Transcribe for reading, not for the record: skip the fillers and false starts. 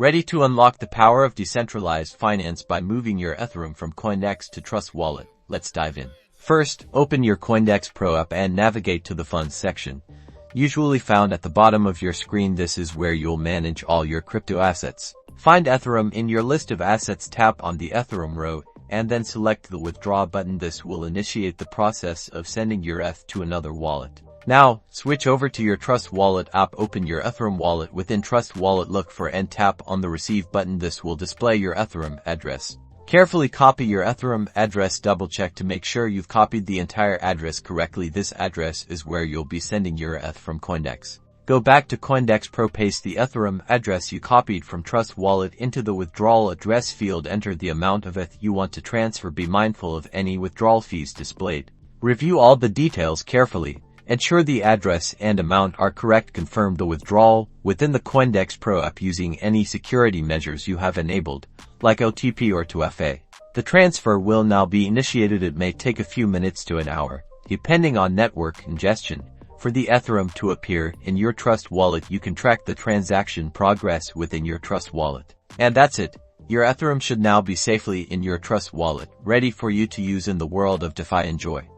Ready to unlock the power of decentralized finance by moving your Ethereum from Coindcx to Trust Wallet? Let's dive in. First, open your Coindcx Pro app and navigate to the Funds section. Usually found at the bottom of your screen, this is where you'll manage all your crypto assets. Find Ethereum in your list of assets, tap on the Ethereum row, and then select the Withdraw button. This will initiate the process of sending your ETH to another wallet. Now, switch over to your Trust Wallet app, open your Ethereum wallet. Within Trust Wallet, look for and tap on the Receive button. This will display your Ethereum address. Carefully copy your Ethereum address. Double check to make sure you've copied the entire address correctly. This address is where you'll be sending your ETH from Coindcx. Go back to Coindcx Pro, paste the Ethereum address you copied from Trust Wallet into the withdrawal address field. Enter the amount of ETH you want to transfer. Be mindful of any withdrawal fees displayed. Review all the details carefully. Ensure the address and amount are correct. Confirm the withdrawal within the Coindcx Pro app using any security measures you have enabled, like OTP or 2FA. The transfer will now be initiated. It may take a few minutes to an hour, depending on network congestion. For the Ethereum to appear in your Trust Wallet, you can track the transaction progress within your Trust Wallet. And that's it. Your Ethereum should now be safely in your Trust Wallet, ready for you to use in the world of DeFi. Enjoy.